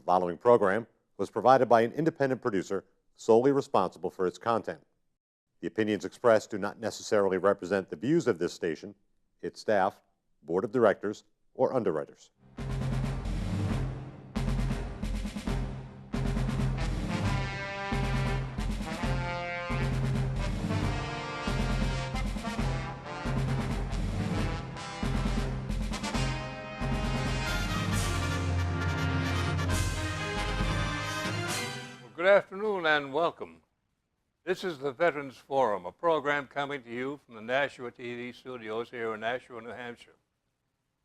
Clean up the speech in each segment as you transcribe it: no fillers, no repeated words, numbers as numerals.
following program was provided by an independent producer solely responsible for its content. The opinions expressed do not necessarily represent the views of this station, its staff, board of directors, or underwriters. Good afternoon and welcome. This is the Veterans Forum, a program coming to you from the Nashua TV studios here in Nashua, New Hampshire.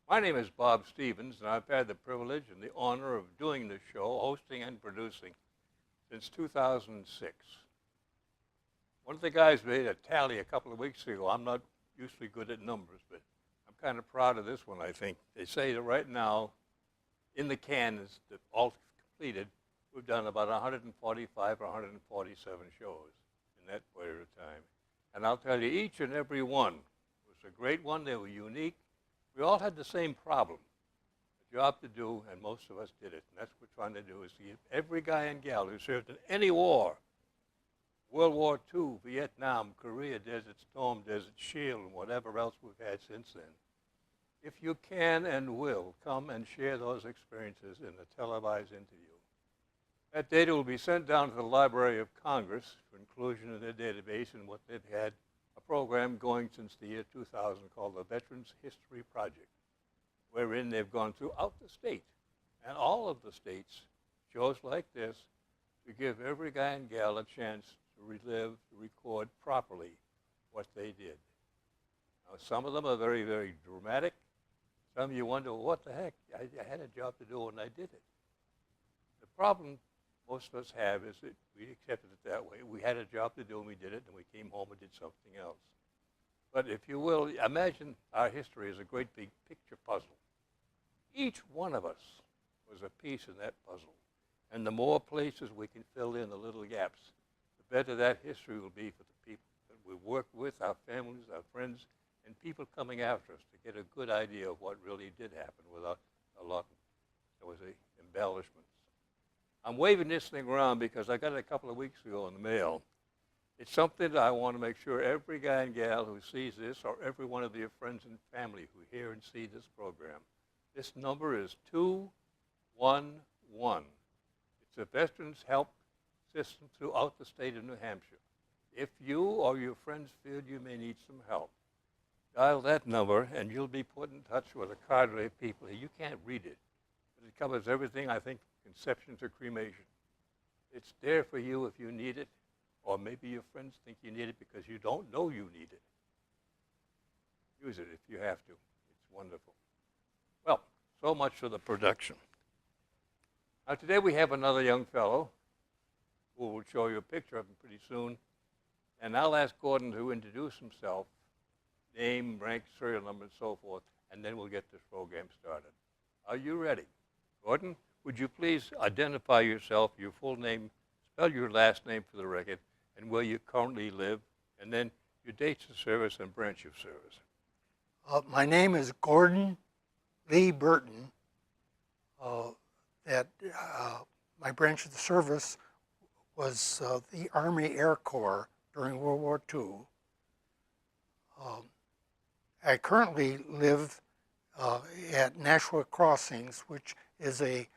My name is Bob Stevens, and I've had the privilege and the honor of doing this show, hosting and producing, since 2006. One of the guys made a tally a couple of weeks ago. I'm not usually good at numbers, but I'm kind of proud of this one, I think. They say that right now, in the can, is all completed, we've done about 145 or 147 shows in that period of time. And I'll tell you, each and every one was a great one. They were unique. We all had the same problem, a job to do, and most of us did it. And that's what we're trying to do, is to give every guy and gal who served in any war, World War II, Vietnam, Korea, Desert Storm, Desert Shield, and whatever else we've had since then. If you can and will, come and share those experiences in a televised interview. That data will be sent down to the Library of Congress for inclusion in their database, and what they've had a program going since the year 2000 called the Veterans History Project, wherein they've gone throughout the state, and all of the states, shows like this, to give every guy and gal a chance to relive, to record properly what they did. Now, some of them are very, very dramatic. Some of you wonder, well, what the heck? I had a job to do and I did it. The problem most of us have is that we accepted it that way. We had a job to do and we did it, and we came home and did something else. But if you will, imagine our history as a great big picture puzzle. Each one of us was a piece in that puzzle. And the more places we can fill in the little gaps, the better that history will be for the people that we work with, our families, our friends, and people coming after us to get a good idea of what really did happen without a lot of embellishments. I'm waving this thing around because I got it a couple of weeks ago in the mail. It's something that I want to make sure every guy and gal who sees this, or every one of your friends and family who hear and see this program, this number is 211. It's a Veterans Help System throughout the state of New Hampshire. If you or your friends feel you may need some help, dial that number and you'll be put in touch with a cadre of people. You can't read it, but it covers everything, I think, conception to cremation. It's there for you if you need it, or maybe your friends think you need it because you don't know you need it. Use it if you have to. It's wonderful. Well, so much for the production. Now today we have another young fellow who will show you a picture of him pretty soon, and I'll ask Gordon to introduce himself, name, rank, serial number, and so forth, and then we'll get this program started. Are you ready? Gordon, would you please identify yourself, your full name, spell your last name for the record, and where you currently live, and then your dates of service and branch of service. My name is Gordon Lee Burton. My branch of the service was the Army Air Corps during World War II. I currently live at Nashua Crossings, which is a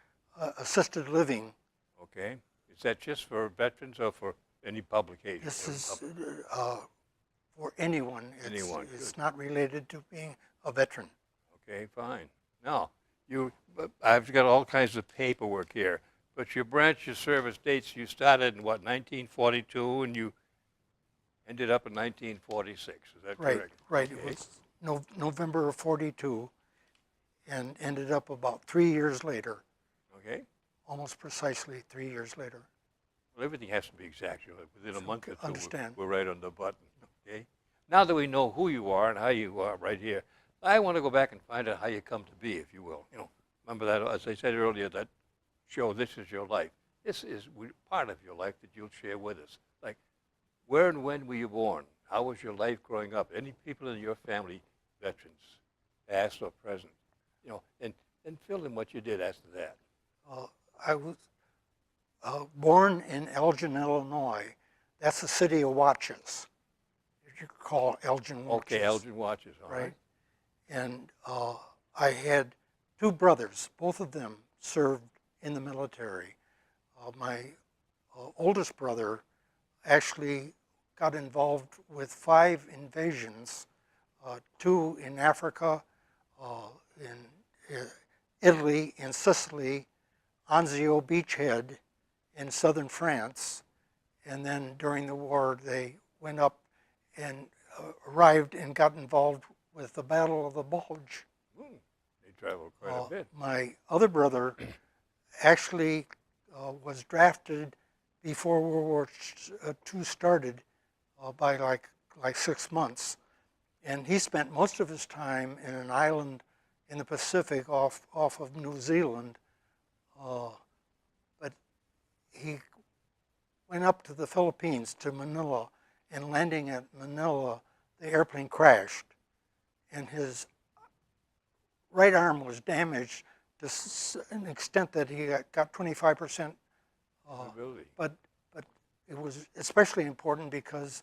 assisted living. Okay. Is that just for veterans or for any publication? This is for anyone. It's not related to being a veteran. Okay, fine. Now, I've got all kinds of paperwork here, but your branch of service dates, you started in what, 1942, and you ended up in 1946. Is that correct? Right. Okay. It was November of 42, and ended up about 3 years later. Okay. Almost precisely 3 years later. Well, everything has to be exact. Within a month or two, understand. We're right on the button. Okay. Now that we know who you are and how you are right here, I want to go back and find out how you come to be, if you will. Remember that, as I said earlier, that show, This Is Your Life. This is part of your life that you'll share with us. Like, where and when were you born? How was your life growing up? Any people in your family, veterans, past or present? And fill in what you did after that. I was born in Elgin, Illinois. That's the city of watches. You could call Elgin watches. Okay, Elgin watches, all right. And I had two brothers. Both of them served in the military. My oldest brother actually got involved with 5 invasions, 2 in Africa, in Italy, in Sicily, Anzio beachhead in southern France, and then during the war they went up and arrived and got involved with the Battle of the Bulge. They traveled quite a bit. My other brother actually was drafted before World War II started by like 6 months, and he spent most of his time in an island in the Pacific off of New Zealand, but he went up to the Philippines, to Manila, and landing at Manila, the airplane crashed, and his right arm was damaged to an extent that he got 25%. But it was especially important because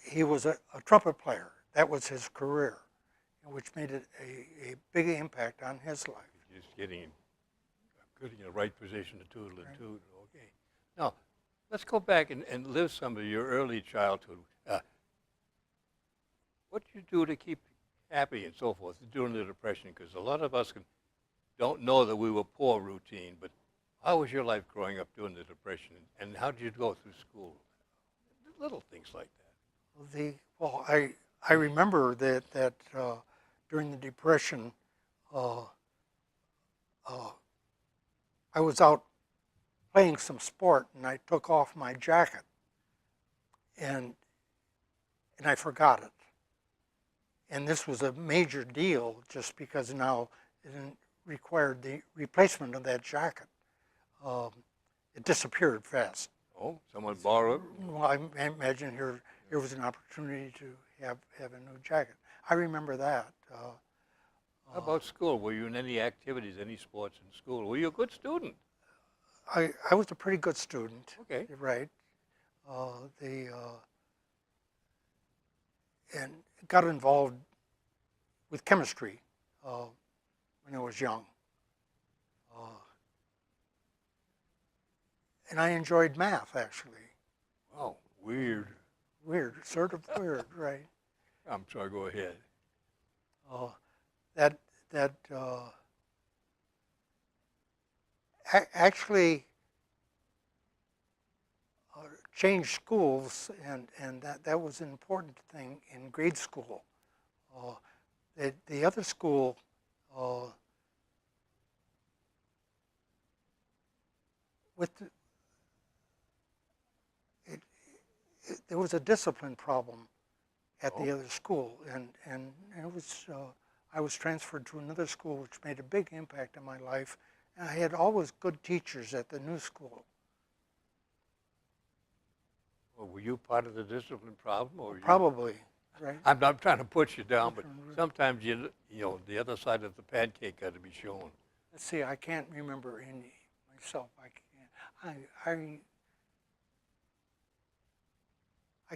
he was a trumpet player. That was his career, which made it a big impact on his life. Just getting the right position to toodle and toot. Okay. Now, let's go back and live some of your early childhood. What did you do to keep happy and so forth during the Depression? Because a lot of us don't know that we were poor routine, but how was your life growing up during the Depression, and how did you go through school? Little things like that. I remember that during the Depression, I was out playing some sport, and I took off my jacket, and I forgot it. And this was a major deal, just because now it required the replacement of that jacket. It disappeared fast. Oh, someone borrowed it? Well, I imagine here was an opportunity to have a new jacket. I remember that. How about school? Were you in any activities, any sports in school? Were you a good student? I was a pretty good student. Okay. You're right. And got involved with chemistry when I was young. And I enjoyed math, actually. Oh, weird. Weird, sort of weird, right? I'm sorry, go ahead. Actually changed schools, and that was an important thing in grade school. The other school there was a discipline problem at the other school, and it was I was transferred to another school, which made a big impact on my life. And I had always good teachers at the new school. Well, were you part of the discipline problem, or Probably, right? I'm not trying to put you down, but sometimes you know the other side of the pancake got to be shown. Let's see. I can't remember any myself. I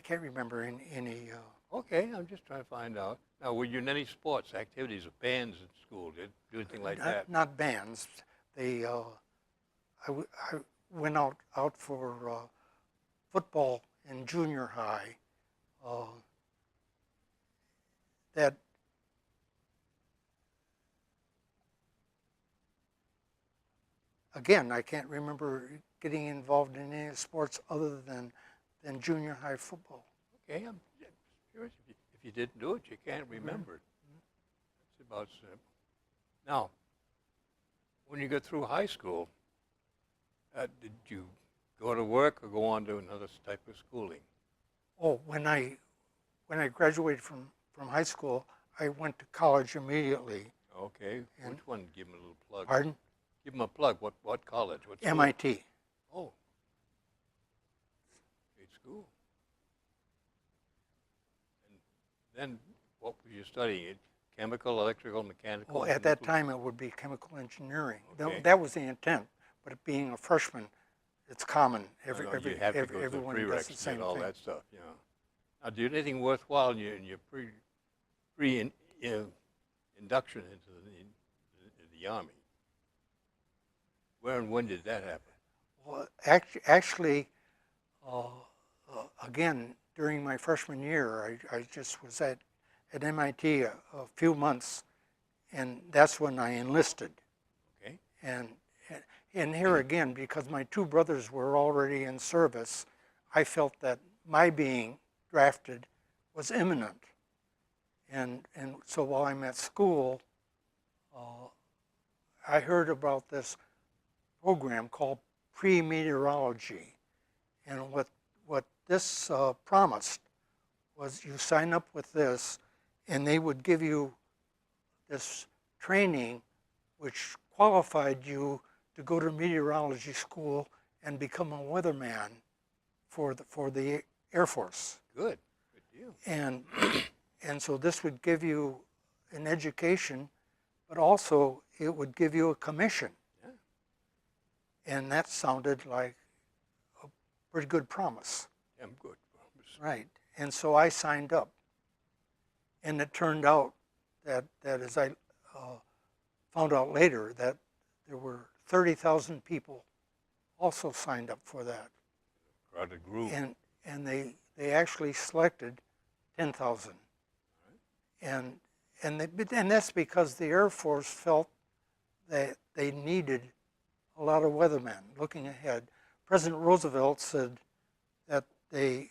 can't remember any. Okay, I'm just trying to find out. Now, were you in any sports activities or bands in school? Did you do anything like that? Not bands. I went out for football in junior high. That again, I can't remember getting involved in any sports other than junior high football. Okay, I'm curious. If you didn't do it, you can't remember it. That's about simple. Now, when you got through high school, did you go to work or go on to another type of schooling? Oh, when I graduated from high school, I went to college immediately. Okay, which one? Give them a little plug. Pardon? Give them a plug. What college? What school? MIT. Oh, great school. And then what were you studying? Chemical, electrical, mechanical? Well, at that time, it would be chemical engineering. Okay. That was the intent. but being a freshman, it's common. You have to go through the Everyone does prereqs the and same all thing. that stuff, you know. Now, do you do anything worthwhile in your induction into the Army? Where and when did that happen? Well, actually, again, during my freshman year, I just was at MIT a few months, and that's when I enlisted. Okay. And here again, because my two brothers were already in service, I felt that my being drafted was imminent. And so while I'm at school, I heard about this program called pre-meteorology. And what this promised was you sign up with this, and they would give you this training which qualified you to go to meteorology school and become a weatherman for the Air Force. Good deal. And so this would give you an education, but also it would give you a commission. Yeah. And that sounded like a pretty good promise. Damn good promise. Right. And so I signed up. And it turned out that as I found out later, that there were 30,000 people also signed up for that. Crowded group. And they actually selected 10,000. Right. And that's because the Air Force felt that they needed a lot of weathermen looking ahead. President Roosevelt said that they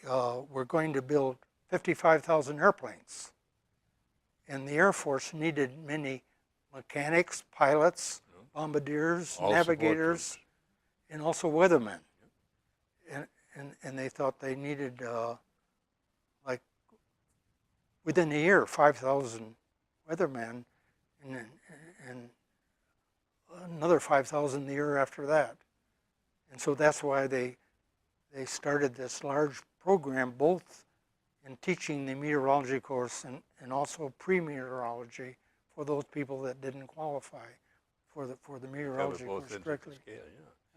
were going to build 55,000 airplanes. And the Air Force needed many mechanics, pilots, bombardiers, All navigators, and also weathermen. And they thought they needed, like, within a year, 5,000 weathermen, and another 5,000 the year after that. And so that's why they started this large program, both in teaching the meteorology course and also pre-meteorology for those people that didn't qualify for the meteorology both course ends of the directly. scale,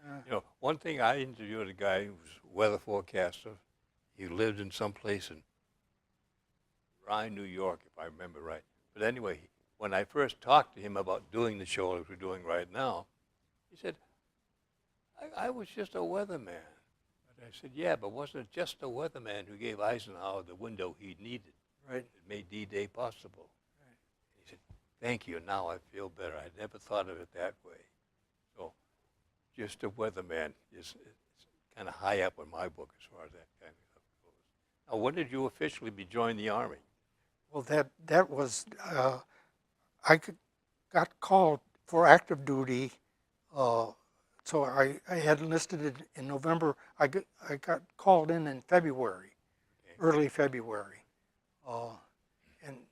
yeah. You know, one thing, I interviewed a guy who was a weather forecaster. He lived in some place in Rye, New York, if I remember right. But anyway, when I first talked to him about doing the show that we're doing right now, he said, I was just a weatherman. But I said, yeah, but wasn't it just a weatherman who gave Eisenhower the window he needed? Right. It made D-Day possible. Right. He said, thank you, now I feel better. I never thought of it that way. So just a weatherman is kind of high up in my book as far as that kind of stuff goes. Now, when did you officially join the Army? Well, that was, I got called for active duty, so I had enlisted in November. I got called in February, okay. Early February.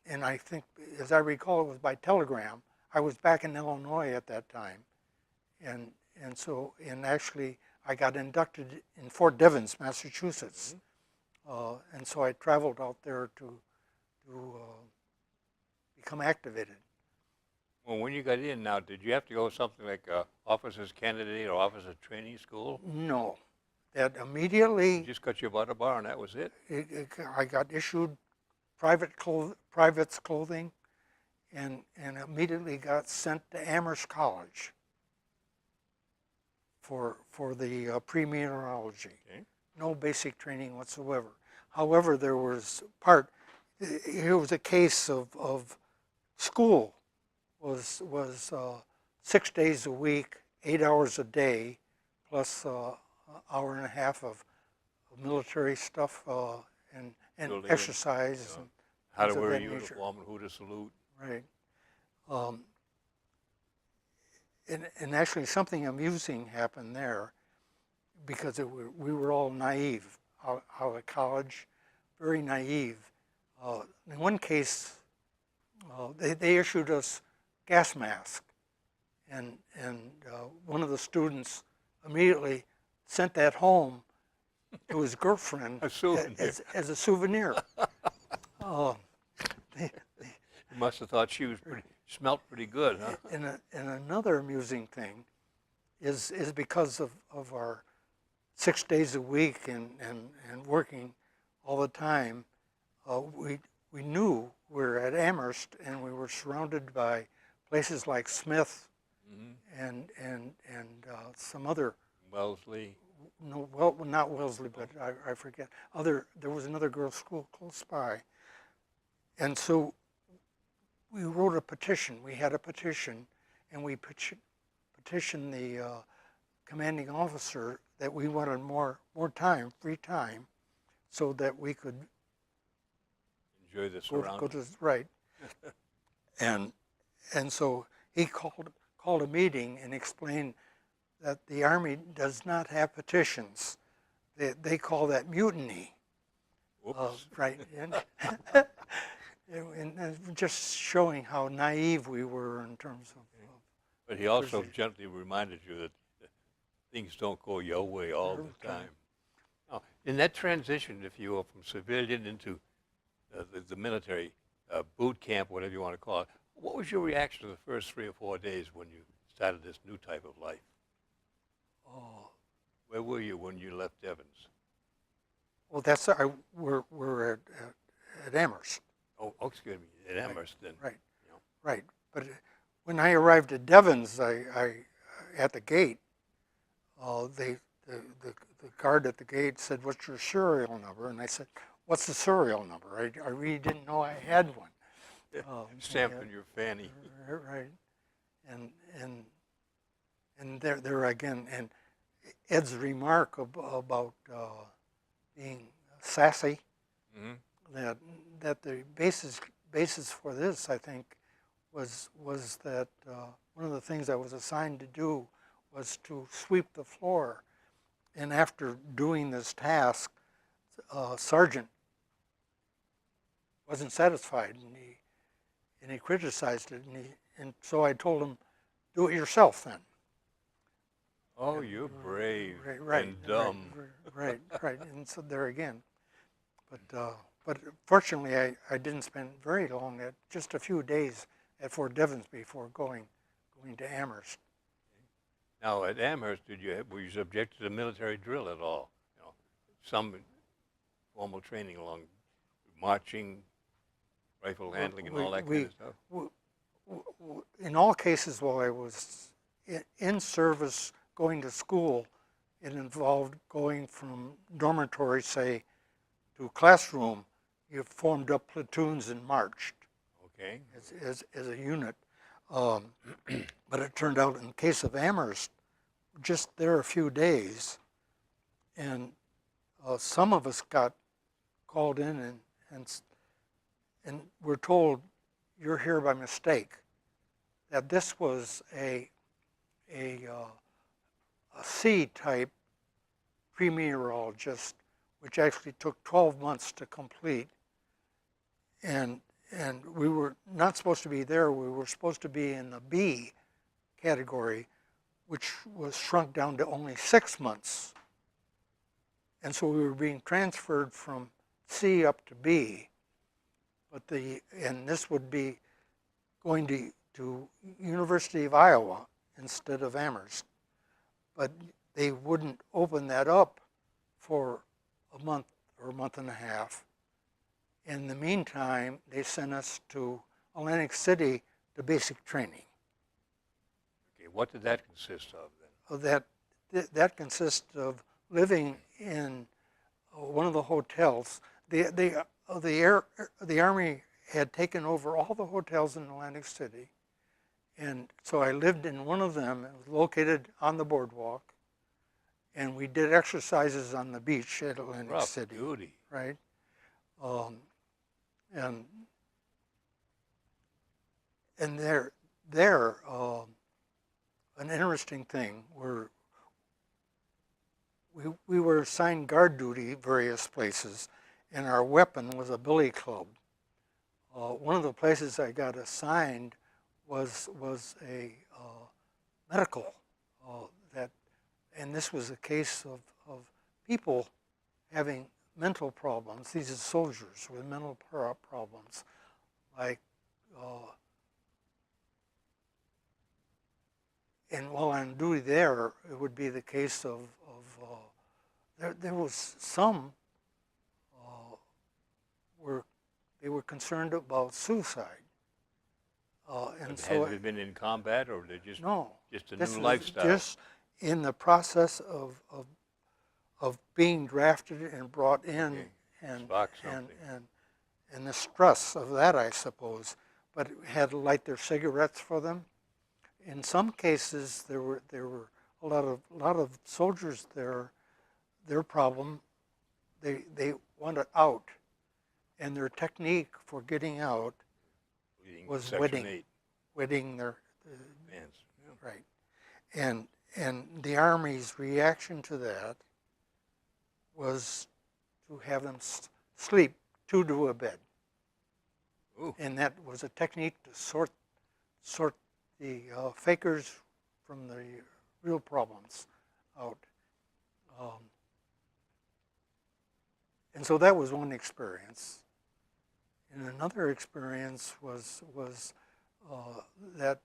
And I think, as I recall, it was by telegram. I was back in Illinois at that time. And actually, I got inducted in Fort Devens, Massachusetts. Mm-hmm. And so I traveled out there to become activated. Well, when you got in now, did you have to go something like officer's candidate or officer training school? No. That immediately... You just got your butt a bar and that was it? I got issued private's clothing and immediately got sent to Amherst College for the pre-meteorology. Okay. No basic training whatsoever. However, there was here was a case of school was 6 days a week, 8 hours a day, plus an hour and a half of military stuff and exercise. And how to wear a uniform and who to salute. Right. And actually something amusing happened there because we were all naive out of college, very naive. In one case, they issued us gas masks, and one of the students immediately sent that home to his girlfriend as a souvenir. You must have thought she was smelt pretty good, huh? And another amusing thing is because of our 6 days a week and working all the time. We knew we were at Amherst, and we were surrounded by places like Smith and some other. Wellesley. No, well, not Wellesley, but I forget. There was another girls' school close by, and so we wrote a petition. We had a petition, and we petitioned the commanding officer that we wanted more time, free time, so that we could Enjoy the go surroundings. to right. and so he called a meeting and explained that the Army does not have petitions. They call that mutiny. Whoops. Right. And just showing how naive we were in terms of. But he also gently reminded you that things don't go your way all the time. Now, in that transition, if you will, from civilian into the military boot camp, whatever you want to call it, what was your reaction to the first 3 or 4 days when you started this new type of life? Oh, Where were you when you left Evans? well, we're at Amherst. Oh, excuse me, at Amherst then. Right. You know. Right. But when I arrived at Devens, I at the gate, the guard at the gate said, "What's your serial number?" And I said, "What's the serial number?" I really didn't know I had one. Stamped in your fanny. Right. And there again, and Ed's remark about being sassy, that the basis for this, I think, was that one of the things I was assigned to do was to sweep the floor. And after doing this task, Sergeant wasn't satisfied, and he criticized it, and so I told him, "Do it yourself then." Oh, you're brave Right, and dumb. Right. And so there again, but fortunately, I didn't spend very long, just a few days at Fort Devens before going to Amherst. Now, at Amherst, were you subjected to military drill at all? You know, some formal training along marching, rifle handling, and all that kind of stuff? In all cases, while I was in service going to school, it involved going from dormitory, say, to classroom. You formed up platoons and marched. Okay. As a unit. But it turned out, in the case of Amherst, just there a few days, and some of us got called in and were told, "You're here by mistake." That this was a C-type pre-meteorologist, which actually took 12 months to complete, and we were not supposed to be there. We were supposed to be in the B category, which was shrunk down to only 6 months. And so we were being transferred from C up to B. And this would be going to University of Iowa instead of Amherst. But they wouldn't open that up for a month or a month and a half. In the meantime, they sent us to Atlantic City to basic training. Okay, what did that consist of then? That consists of living in one of the hotels. The Army had taken over all the hotels in Atlantic City, and so I lived in one of them. It was located on the boardwalk, and we did exercises on the beach at Atlantic Rough City. duty. Right. And there, an interesting thing were we were assigned guard duty various places, and our weapon was a billy club. One of the places I got assigned was a medical and this was a case of people having mental problems. These are soldiers with mental problems, like and while on duty there, it would be the case of there was some were they were concerned about suicide, and But so has it been in combat, or they're just no, just a this new was lifestyle? just in the process of being drafted and brought in, Okay. and Spark and something. and and the stress of that, I suppose. But it had to light their cigarettes for them. In some cases, there were a lot of soldiers there. Their problem, they wanted out, and their technique for getting out Leading was Section 8 wetting their bands. Yeah. right, and the Army's reaction to that was to have them sleep two to a bed, Ooh. and that was a technique to sort the fakers from the real problems out. And so that was one experience. And another experience was that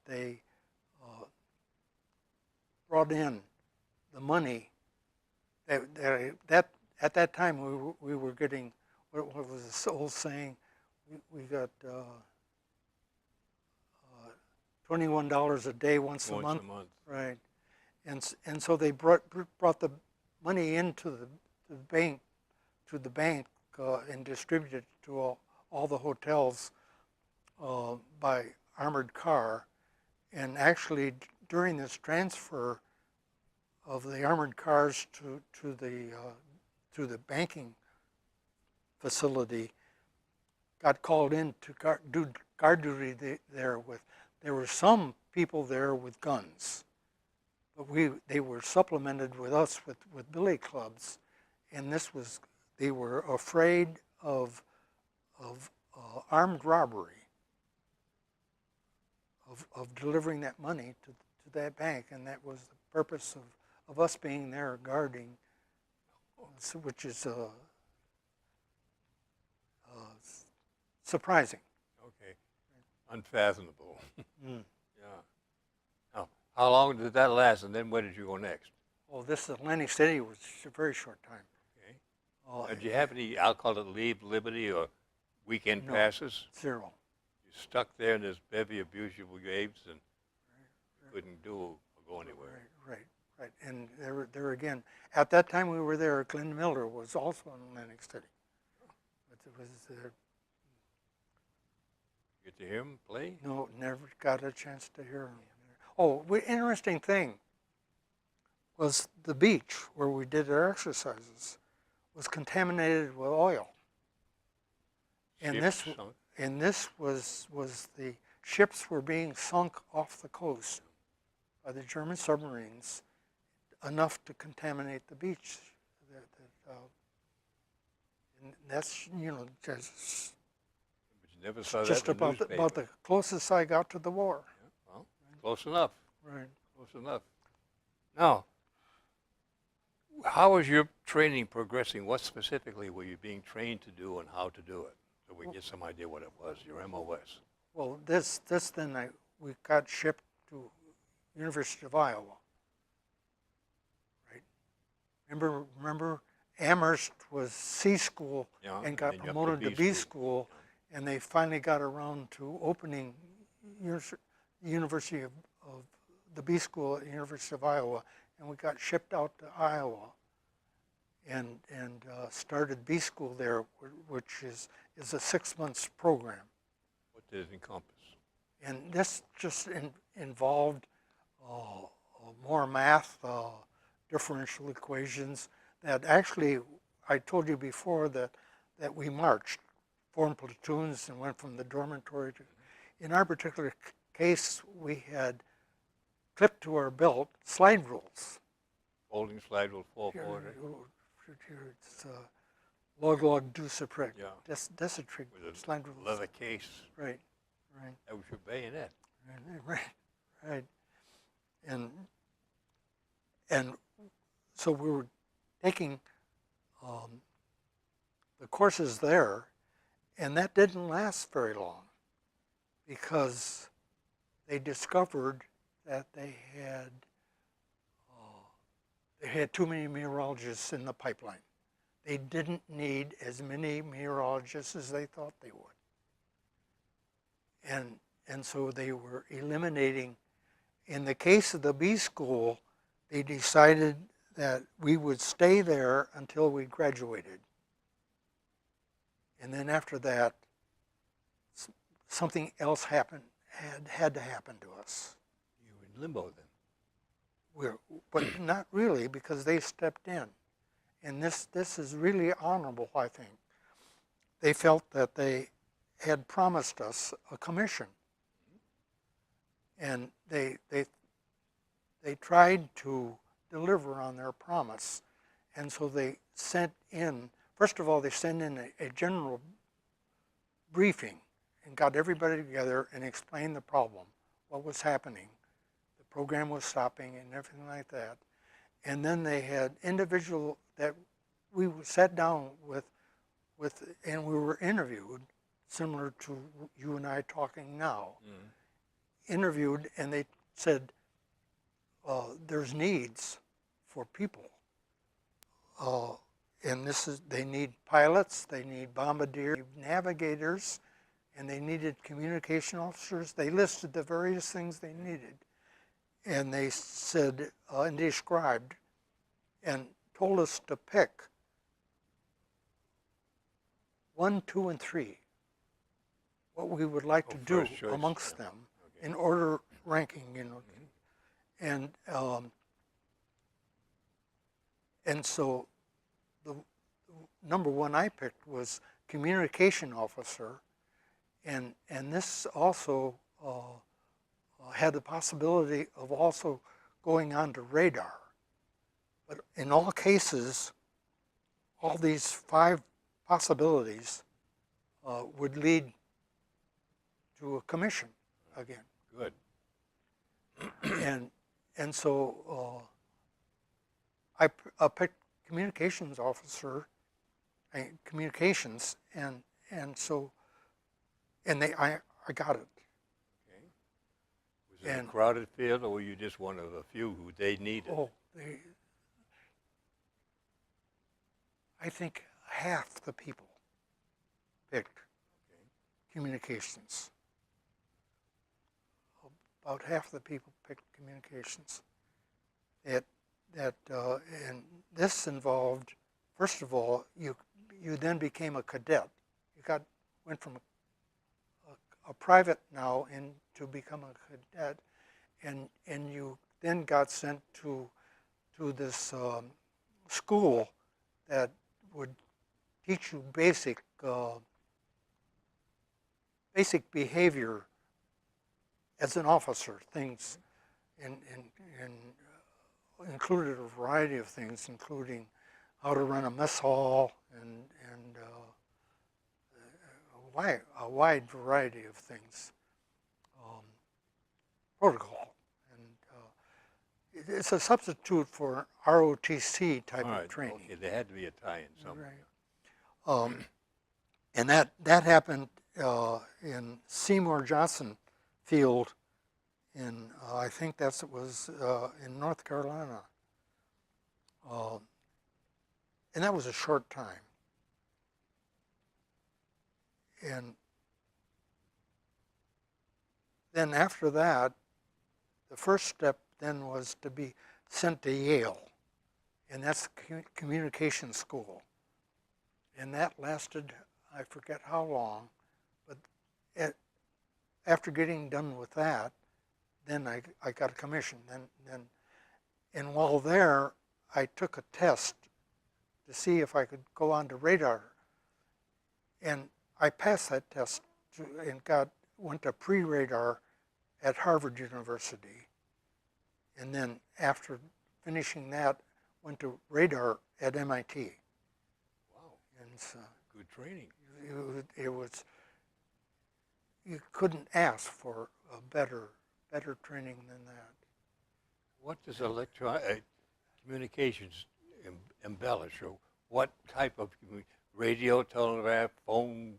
they brought in the money that at that time we were getting what was this old saying, we got $21 a day once a month, right? And so they brought the money into the bank and distributed it to all the hotels by armored car. And actually, during this transfer of the armored cars to the banking facility, got called in to do guard duty there with. There were some people there with guns, but they were supplemented with us with billy clubs, and they were afraid of armed robbery, of delivering that money to that bank, and that was the purpose of us being there guarding, which is surprising. Okay. Unfathomable. Mm. Yeah. Now, how long did that last, and then where did you go next? Oh, this Atlantic City was a very short time. Okay. Did you have any, I'll call it leave liberty or weekend No. passes? Zero. You stuck there in this bevy of beautiful waves and couldn't do or go anywhere. Right. And there again, at that time we were there, Glenn Miller was also in Atlantic City. But it was Get to hear him play? no, never got a chance to hear him. Oh, interesting thing was the beach where we did our exercises was contaminated with oil. And Ships this was the ships were being sunk off the coast by the German submarines, enough to contaminate the beach. And that's just But you never saw just that in the about newspaper. the closest I got to the war. Yeah, well, close enough. Right. Close enough. Now, how was your training progressing? What specifically were you being trained to do and how to do it? So we get some idea what it was, your MOS. Well, this then we got shipped to University of Iowa. Right. Remember, Amherst was C school and got then you up promoted to B B school, and they finally got around to opening University of the B school at the University of Iowa, and we got shipped out to Iowa, and started B school there, which is a 6 months program. What did it encompass? And this just involved more math, differential equations. That actually, I told you before that we marched, formed platoons, and went from the dormitory to. In our particular case, we had clipped to our belt slide rules. Folding slide rule 440. It's log deuciprix, Yeah. decitrix With a slide rules. leather case. Right. That was your bayonet. Right. And so we were taking the courses there, and that didn't last very long because they discovered that they had too many meteorologists in the pipeline. They didn't need as many meteorologists as they thought they would. And so they were eliminating. In the case of the B school, they decided that we would stay there until we graduated. And then after that, something else happened, had to happen to us. You were in limbo then. But not really, because they stepped in. And this is really honorable, I think. They felt that they had promised us a commission. And they tried to deliver on their promise. And so they sent in, first of all, they sent in a general briefing and got everybody together and explained the problem, what was happening. The program was stopping and everything like that. And then they had individual that we sat down with and we were interviewed, similar to you and I talking now. Interviewed, and they said, there's needs for people. And they need pilots, they need bombardiers, navigators, and they needed communication officers. They listed the various things they needed. And they said, and described, and told us to pick 1, 2, and 3, what we would like to do amongst them, in order ranking, And so the number one I picked was communication officer, and this also had the possibility of also going on to radar. But in all cases, all these 5 possibilities would lead to a commission again. Good. And so I picked communications officer, communications, and I got it. Okay. Was it a crowded field, or were you just one of a few who they needed? I think half the people picked communications. About half the people picked communications. And this involved, first of all, you then became a cadet. You went from a private now to become a cadet, and you then got sent to this school that would teach you basic behavior as an officer, things, and included a variety of things, including how to run a mess hall and a wide variety of things, protocol, and it's a substitute for ROTC type of training. Okay, there had to be a tie-in somewhere. Right. And that happened in Seymour Johnson Field in, I think it was in North Carolina. And that was a short time. And then after that, the first step then was to be sent to Yale. And that's communication school. And that lasted, I forget how long, but after getting done with that, then I got a commission. And while there, I took a test to see if I could go on to radar. And I passed that test and went to pre-radar at Harvard University. And then after finishing that, went to radar at MIT. Wow. And so good training. It was, you couldn't ask for a better training than that. What does communications embellish? Or what type of radio, telegraph, phone?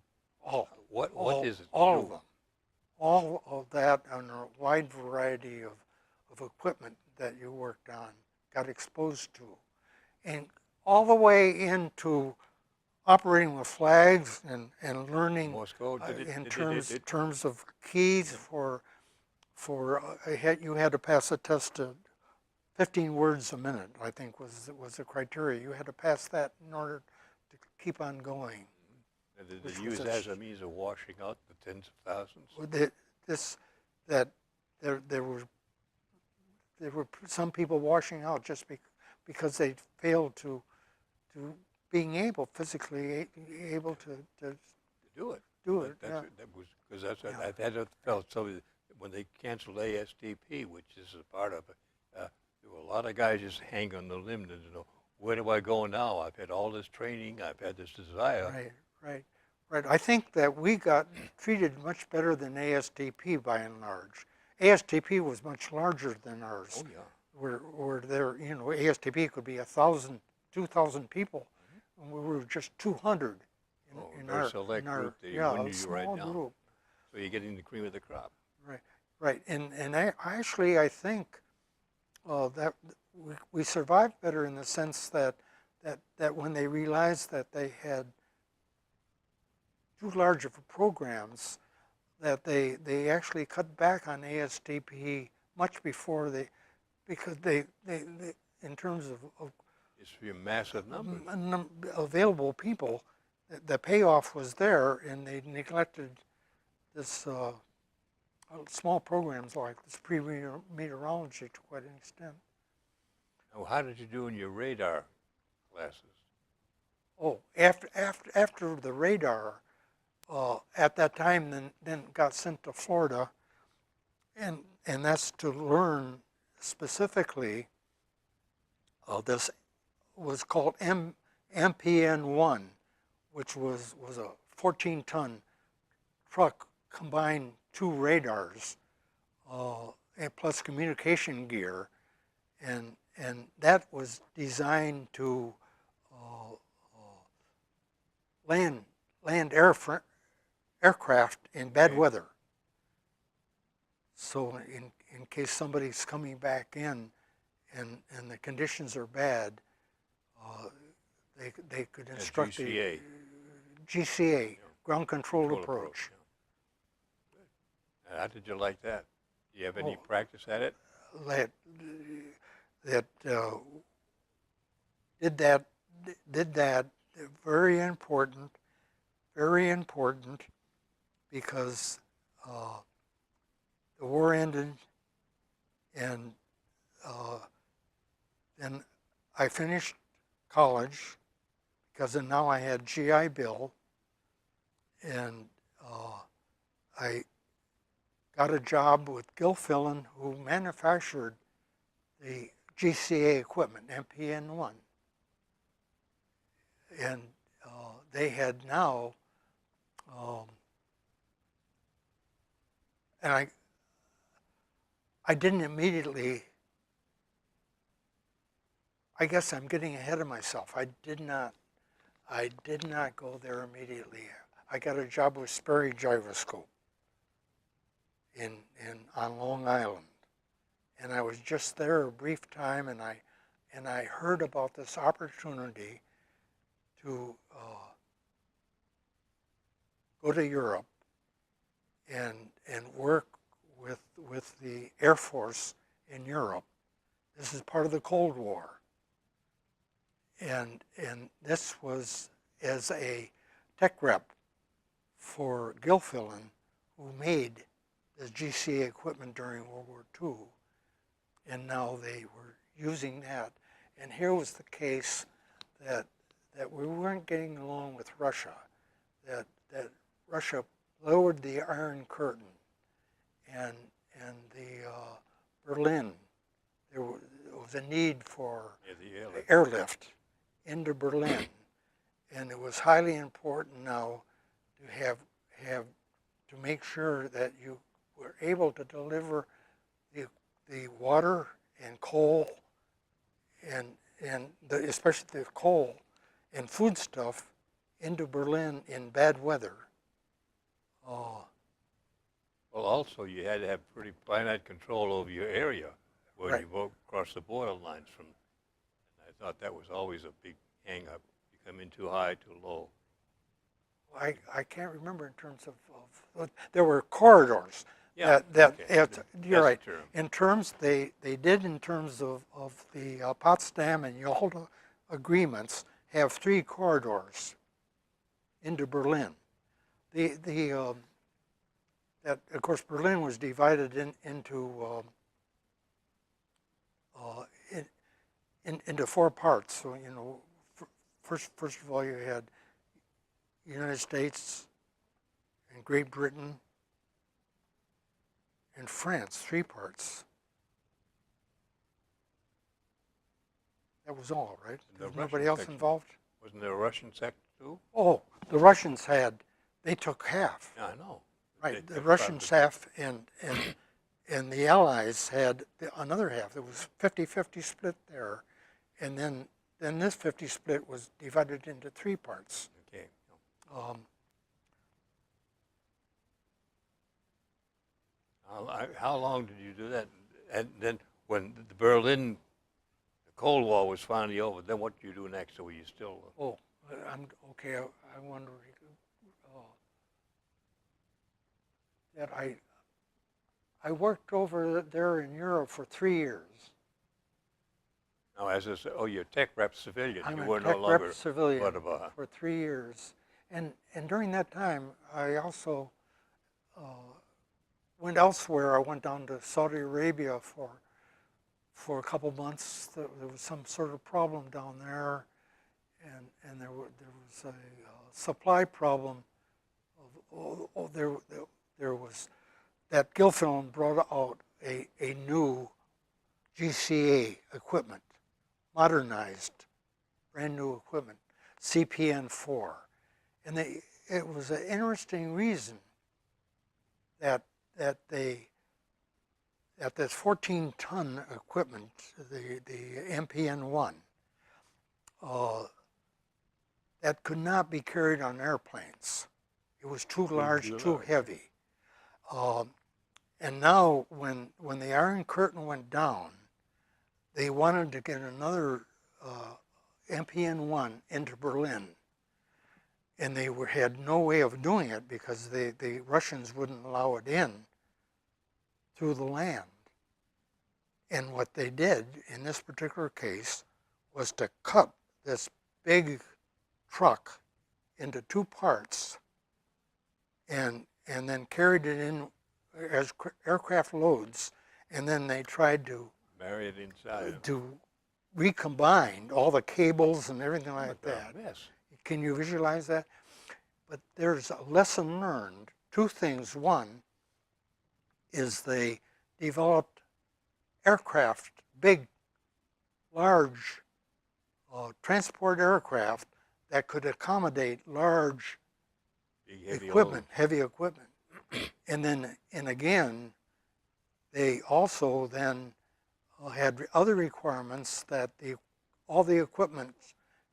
What is it? All of them. All of that, and a wide variety of equipment that you worked on, got exposed to, and all the way into operating with flags and learning Morse code. in terms of keys you had to pass a test of 15 words a minute, I think was the criteria. You had to pass that in order to keep on going. And did they use that as a means of washing out the tens of thousands? There were some people washing out just because they failed to being able physically able to Do it. do it. That was because that's what Yeah. I've had felt. So when they canceled ASTP, which is a part of it, there were a lot of guys just hang on the limb to know, where do I go now? I've had all this training. I've had this desire. Right. I think that we got treated much better than ASTP by and large. ASTP was much larger than ours. Oh yeah. Where there, ASTP could be 1,000, 2,000 people, and we were just 200 in very our select group that you yeah, wouldn't a use right small now. group. So you're getting the cream of the crop. Right. And I think that we survived better in the sense that when they realized that they had too large of programs, that they actually cut back on ASTP much before because they in terms of It's for your massive numbers. available people, the payoff was there, and they neglected this small programs like this pre-meteorology to quite an extent. Now, how did you do in your radar classes? Oh, after the radar, at that time, then got sent to Florida, and that's to learn specifically. This was called MPN-1, which was a 14-ton truck, combined 2 radars, and plus communication gear, and that was designed to land aircraft in bad weather. So in case somebody's coming back in and the conditions are bad, they could instruct GCA. GCA, ground controlled approach. How did you like that? Do you have any practice at it? That did that. Very important because the war ended, and then I finished college because now I had GI Bill, and I got a job with Gilfillan, who manufactured the GCA equipment, MPN-1. And they had now, and I didn't immediately, I guess I'm getting ahead of myself. I did not go there immediately. I got a job with Sperry Gyroscope on Long Island, and I was just there a brief time, and I heard about this opportunity to go to Europe and work with the Air Force in Europe. This is part of the Cold War, and this was as a tech rep for Gilfillan, who made the GCA equipment during World War II, and now they were using that. And here was the case that we weren't getting along with Russia, that Russia lowered the Iron Curtain, and the Berlin, there was a need for airlift into Berlin, and it was highly important now to have to make sure that you were able to deliver the water and coal and especially the coal and foodstuff into Berlin in bad weather. Well, also you had to have pretty finite control over your area. when Right. you walk across the borderlines from. And I thought that was always a big hang-up. You come in too high, too low. I can't remember in terms of there were corridors. Yeah, That okay. you're That's the right. term. In terms, they did in terms of the Potsdam and Yalta agreements have 3 corridors into Berlin. That of course Berlin was divided into into 4 parts. So first of all you had United States and Great Britain and France, 3 parts. That was all, right? And the There was nobody Russian else section. involved? Wasn't there a Russian sector too? Oh, the Russians they took half. Yeah, I know. Right, They the took Russians 5%. half and the Allies had another half. There was 50-50 split there. And then this 50 split was divided into 3 parts. Okay. Um, How long did you do that? And then when the Cold War was finally over, then what did you do next? Or were you still? oh, I'm okay. I wonder that I worked over there in Europe for 3 years. No, you're tech rep civilian. I'm You a were tech no longer rep civilian part of a. for 3 years, and during that time, I also went elsewhere. I went down to Saudi Arabia for a couple months. There was some sort of problem down there, and there was a supply problem. There was that Gilfillan brought out a new GCA equipment, modernized, brand new equipment, CPN4. And it was an interesting reason that this 14-ton equipment, the MPN1, that could not be carried on airplanes. It was too large, too heavy. And now, when the Iron Curtain went down, they wanted to get another MPN-1 into Berlin, and they had no way of doing it because the Russians wouldn't allow it in through the land. And what they did in this particular case was to cut this big truck into 2 parts and then carried it in as aircraft loads, and then they tried to Marry it inside. recombine all the cables and everything like that. Yes. Can you visualize that? But there's a lesson learned. 2 things. One is they developed aircraft, big, large transport aircraft that could accommodate large Big, heavy equipment, heavy equipment. And again, they also then had other requirements that all the equipment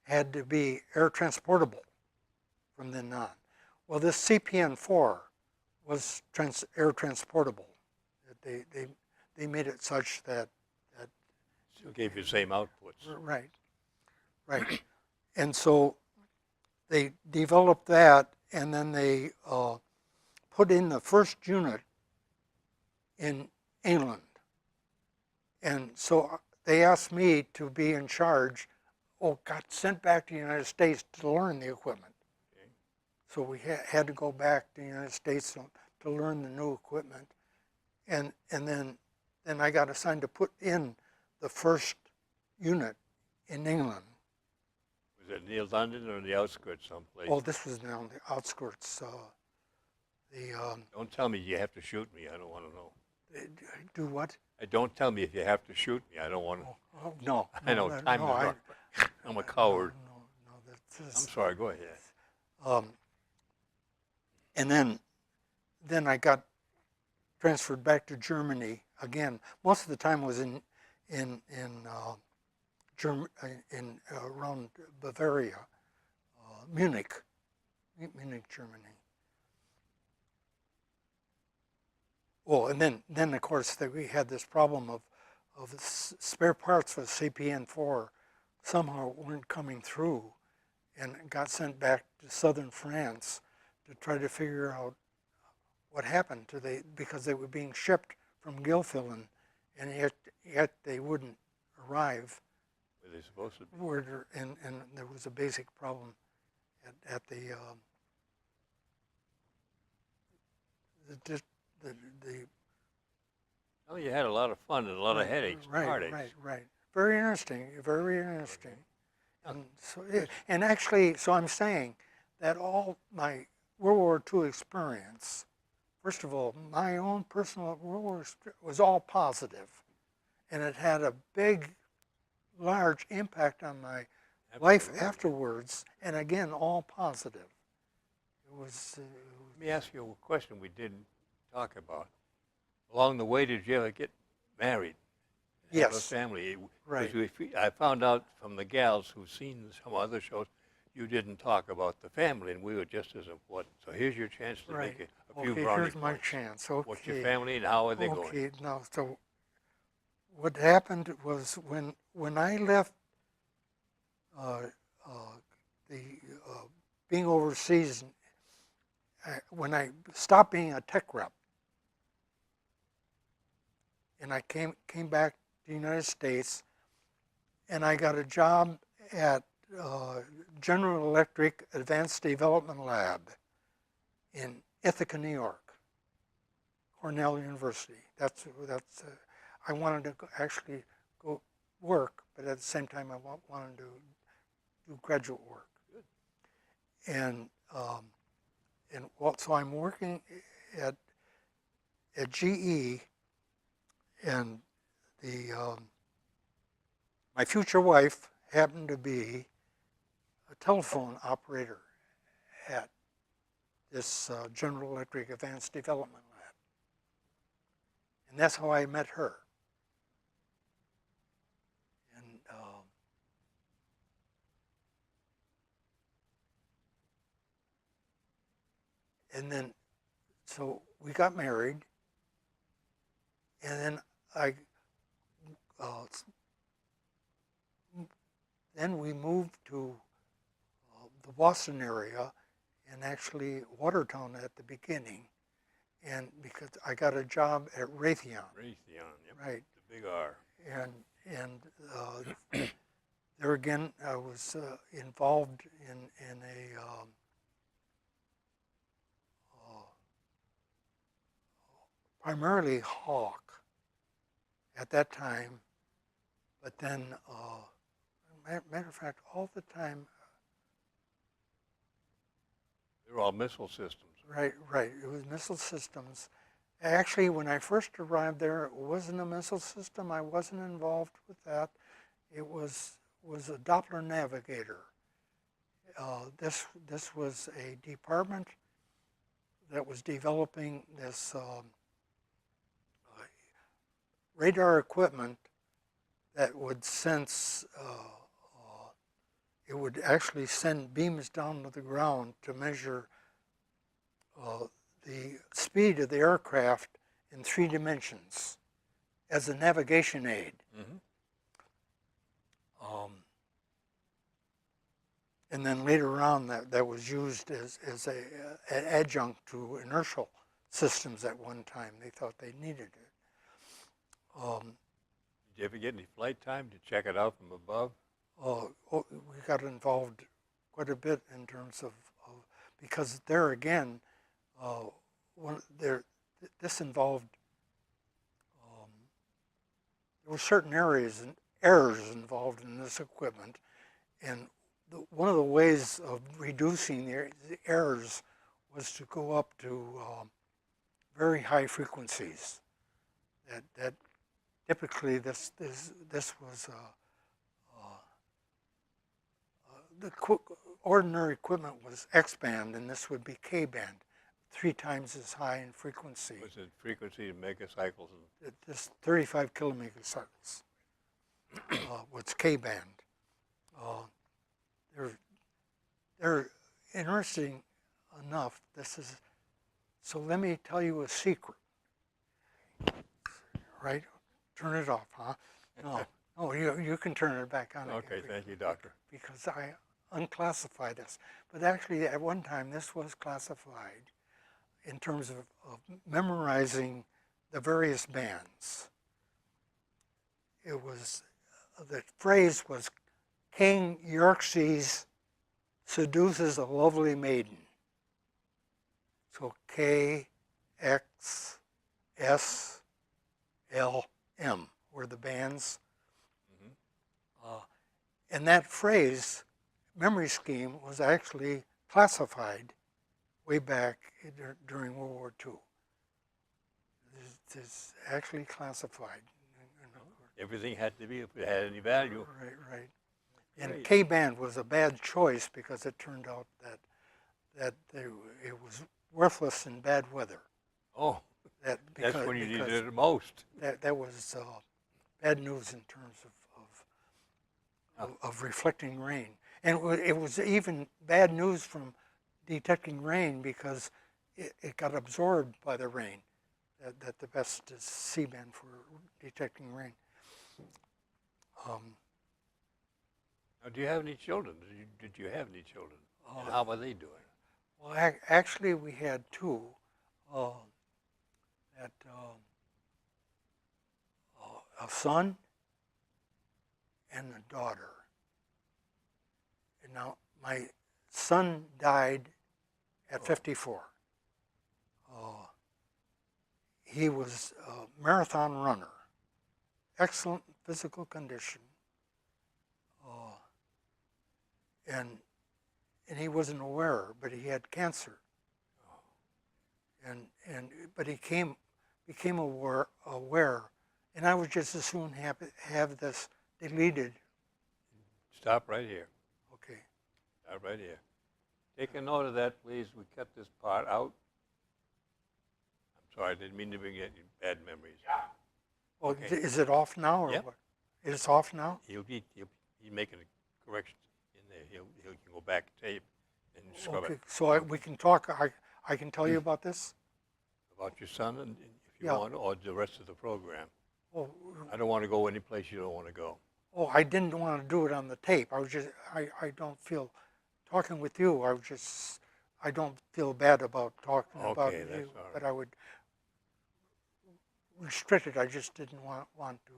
had to be air transportable from then on. Well, this CPN4 was air transportable. They made it such that Still gave you the same outputs. right. And so they developed that, and then they put in the first unit in England. And so they asked me to be in charge, got sent back to the United States to learn the equipment. Okay. So we had to go back to the United States to learn the new equipment. And then I got assigned to put in the first unit in England. Was it near London or in the outskirts someplace? Oh, this was down the outskirts. Don't tell me you have to shoot me. I don't want to know. Do what? Don't tell me if you have to shoot me. I don't want to. Oh, no. I know, time is up. I'm a coward. No, I'm sorry, go ahead. And then I got transferred back to Germany again. Most of the time was in around Bavaria, Munich, Germany. Oh, and then of course we had this problem of the spare parts for the CPN-4 somehow weren't coming through, and got sent back to southern France to try to figure out what happened to they, because they were being shipped from Gilfillan, and yet they wouldn't arrive. Were they supposed to be? And there was a basic problem at the Oh, you had a lot of fun and a lot of headaches, and heartaches. Right. Very interesting. Very interesting. And so, and actually, so I'm saying that all my World War II experience, first of all, my own personal World War experience was all positive, and it had a big, large impact on my life afterwards, and again, all positive. It was. Let me ask you a question we didn't talk about. Along the way, did you ever get married? Have a Yes. family? Right. 'Cause I found out from the gals who've seen some other shows, you didn't talk about the family, and we were just as important. So here's your chance to Right. make a few Okay, brownie here's my points. chance. Okay. What's your family and how are they going? Okay, now, so what happened was when I left the being overseas, when I stopped being a tech rep, and I came back to the United States, and I got a job at General Electric Advanced Development Lab in Ithaca, New York, Cornell University. I wanted to actually go work, but at the same time I wanted to do graduate work. Good. And so I'm working at GE, and my future wife happened to be a telephone operator at this General Electric Advanced Development Lab. And that's how I met her. And then, so we got married, and then then we moved to the Boston area, and actually Watertown at the beginning, and because I got a job at Raytheon. Raytheon, yep. Right. The big R. And there again, I was involved in a primarily Hawk at that time, but then, matter of fact, all the time. They're all missile systems. Right. It was missile systems. Actually, when I first arrived there, it wasn't a missile system. I wasn't involved with that. It was a Doppler navigator. This was a department that was developing this radar equipment that would sense. It would actually send beams down to the ground to measure the speed of the aircraft in 3 dimensions as a navigation aid. Mm-hmm. And then later on, that was used as an adjunct to inertial systems at one time. They thought they needed it. Did you ever get any flight time to check it out from above? We got involved quite a bit in terms of because there again, this involved, there were certain errors involved in this equipment, and one of the ways of reducing the errors was to go up to very high frequencies. That typically this was the ordinary equipment was X band, and this would be K band, 3 times as high in frequency. Was it frequency in megacycles? This 35 kilomegacycles was K band. They're interesting enough. So let me tell you a secret, right? turn it off, huh? No, no, you can turn it back on. Okay, again thank you, Doctor. because I unclassified this. But actually, at one time, this was classified in terms of memorizing the various bands. It was, the phrase was, King Xerxes seduces a lovely maiden. So K, X, S, L, M were the bands. And that phrase, memory scheme, was actually classified way back during World War II. It's actually classified. Everything had to be, if it had any value. Right. And Great. K-band was a bad choice because it turned out that it was worthless in bad weather. Oh, that's when you needed it most. That was bad news in terms of reflecting rain. And it was even bad news from detecting rain because it got absorbed by the rain. That the best is C-band for detecting rain. Now, do you have any children? Did you have any children? And how are they doing? Well, actually, we had two. A son and a daughter. And now my son died at 54. He was a marathon runner, excellent physical condition, and he wasn't aware, but he had cancer. But he became aware, and I would just as soon have this deleted. Stop right here. Okay. Stop right here. Take a note of that, please. We cut this part out. I'm sorry, I didn't mean to bring you bad memories. Well, Okay. is it off now or Yep. what? It's off now? He'll be making corrections in there. He can go back tape and scrub Okay, it. so we can talk. I can tell you about this. About your son, and if you Yeah. want, or the rest of the program. Oh, I don't want to go any place you don't want to go. I didn't want to do it on the tape. I don't feel, talking with you, I don't feel bad about talking about Okay, that's you, all right. but I would restrict it. I just didn't want to.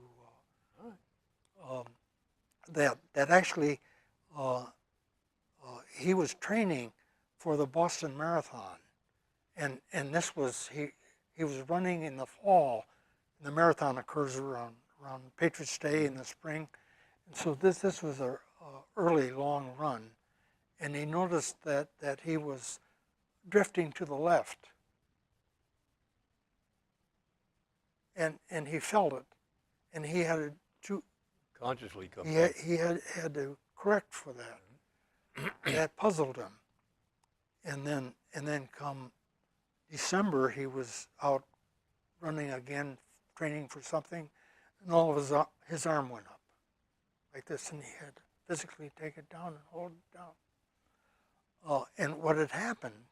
That actually, he was training for the Boston Marathon, and this was he was running in the fall. The marathon occurs around Patriots' Day in the spring, and so this was a early long run, and he noticed that he was drifting to the left, and he felt it, and he had to Consciously come he back. had to correct for that. That puzzled him, and then come December he was out running again, training for something, and all of his arm went up like this, and he had to physically take it down and hold it down. And what had happened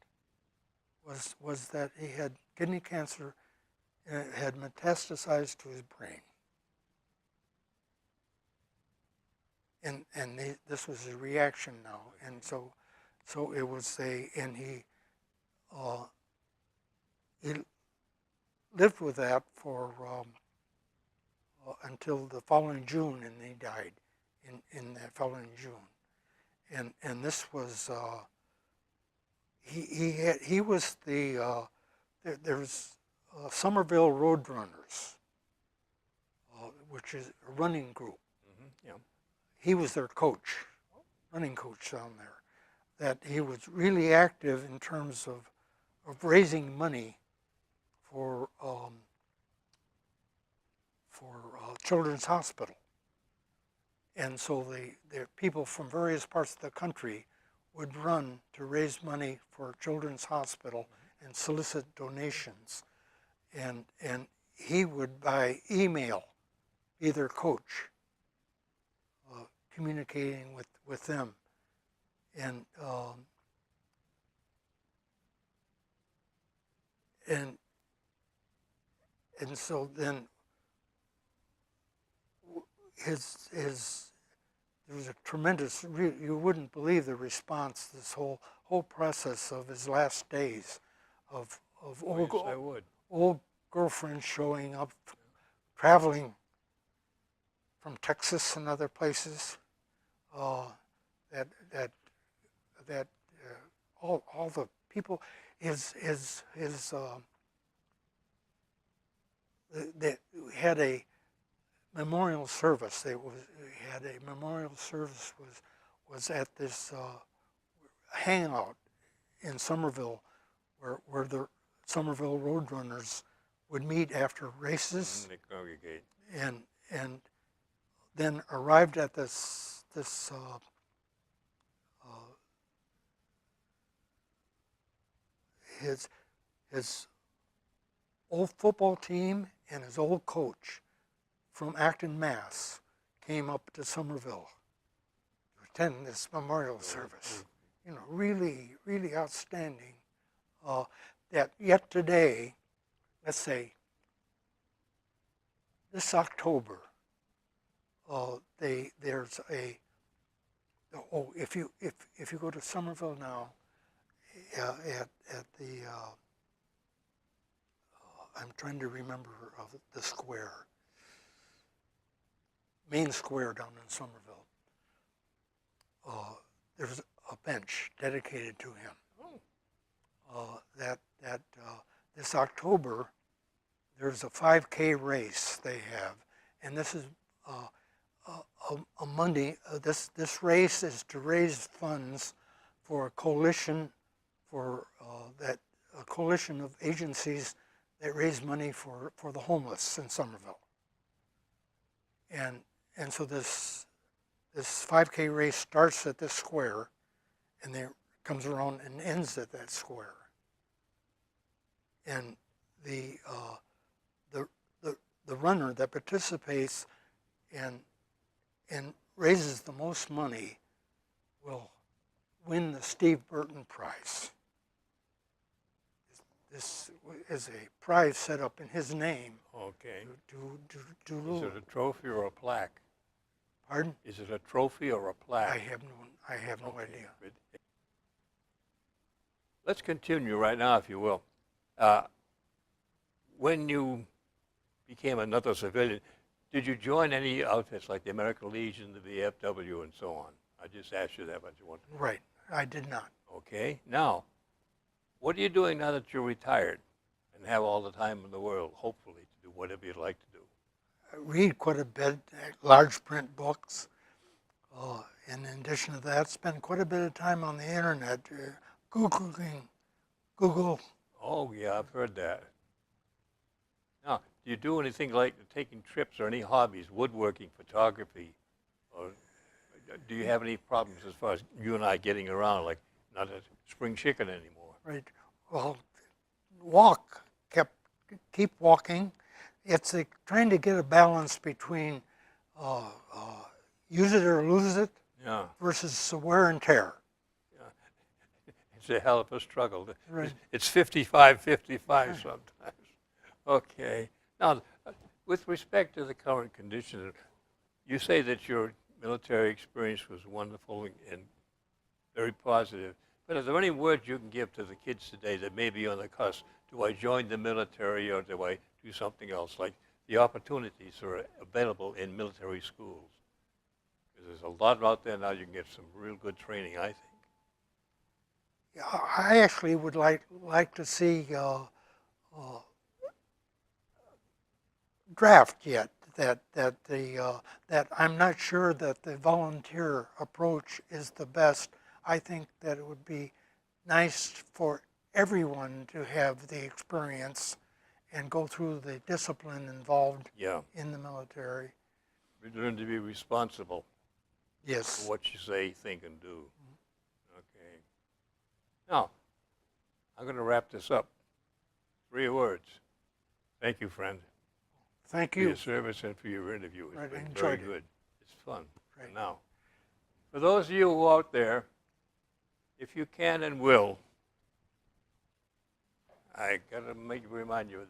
was that he had kidney cancer, and it had metastasized to his brain. And this was a reaction now, and so it was and he lived with that for until the following June, and he died in that following June, and this was he was the there's Somerville Roadrunners, which is a running group. Yeah. He was their coach, running coach down there. That he was really active in terms of raising money for Children's Hospital. And so the people from various parts of the country would run to raise money for Children's Hospital and solicit donations. And he would, by email, be their coach, communicating with them. And so then there was a tremendous, you wouldn't believe the response, this whole process of his last days, of Yes, I would. old girlfriends showing up, traveling from Texas and other places, that all the people, they had a memorial service. Had a memorial service was at this hangout in Somerville, where the Somerville Roadrunners would meet after races, And they congregate. and then arrived at this his old football team and his old coach from Acton, Mass, came up to Somerville to attend this memorial service. You know, really, really outstanding. That yet today, let's say, this October, there's a, if you go to Somerville now, at the I'm trying to remember of the square, main square down in Somerville. There's a bench dedicated to him. This October, there's a 5K race they have, and this is a Monday. This race is to raise funds for a coalition a coalition of agencies that raise money for the homeless in Somerville. And so this 5K race starts at this square, and then comes around and ends at that square. And the runner that participates and raises the most money will win the Steve Burton Prize. This is a prize set up in his name. Okay. To Is it a trophy or a plaque? Pardon? Is it a trophy or a plaque? I have no Okay, idea. good. Let's continue right now, if you will. When you became another civilian, did you join any outfits like the American Legion, the VFW, and so on? I just asked you that, but you want to. Right, I did not. Okay. Now, what are you doing now that you're retired and have all the time in the world, hopefully, to do whatever you'd like to do? I read quite a bit, large print books. In addition to that, spend quite a bit of time on the internet, Google. Oh, yeah, I've heard that. Now, do you do anything like taking trips or any hobbies, woodworking, photography, or do you have any problems as far as you and I getting around, like not a spring chicken anymore? Right. Well, keep walking. It's trying to get a balance between use it or lose it, Yeah. versus wear and tear. It's a hell of a struggle. Right. It's 55-55 sometimes. Okay. Now, with respect to the current condition, you say that your military experience was wonderful and very positive. But are there any words you can give to the kids today that may be on the cusp? Do I join the military or do I do something else? Like the opportunities are available in military schools. Because there's a lot out there now. You can get some real good training, I think. I actually would like to see draft yet. That I'm not sure that the volunteer approach is the best. I think that it would be nice for everyone to have the experience and go through the discipline involved in the military. We learn to be responsible Yes. for what you say, think, and do. Okay. Now, I'm going to wrap this up. 3 words. Thank you, friend, Thank for you. your service and for your interview. It's Right, I been enjoyed very it. good. It's fun. Right. And now, for those of you who are out there, if you can and will, I got to remind you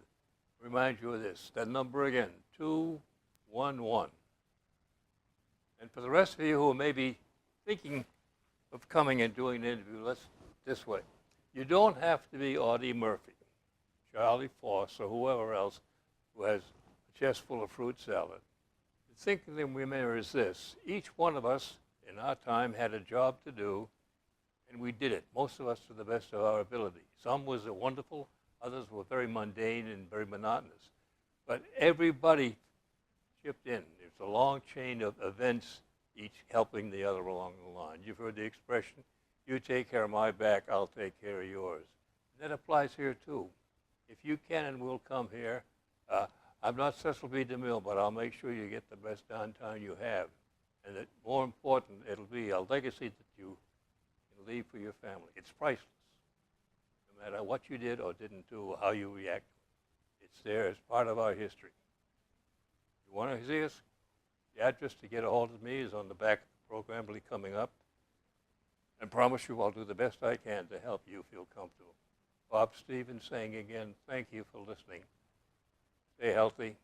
of this. That number again, 211. And for the rest of you who may be thinking of coming and doing an interview, let's this way. You don't have to be Audie Murphy, Charlie Foss, or whoever else who has a chest full of fruit salad. The thing to remember is this. Each one of us in our time had a job to do, and we did it, most of us to the best of our ability. Some was wonderful, others were very mundane and very monotonous. But everybody chipped in. It's a long chain of events, each helping the other along the line. You've heard the expression, you take care of my back, I'll take care of yours. And that applies here too. If you can and will come here, I'm not Cecil B. DeMille, but I'll make sure you get the best downtime you have. And that more important, it'll be a legacy that you can leave for your family. It's priceless. No matter what you did or didn't do or how you react, it's there as part of our history. You want to see us? The address to get a hold of me is on the back of the program coming up. And promise you I'll do the best I can to help you feel comfortable. Bob Stevens saying again, thank you for listening. Stay healthy,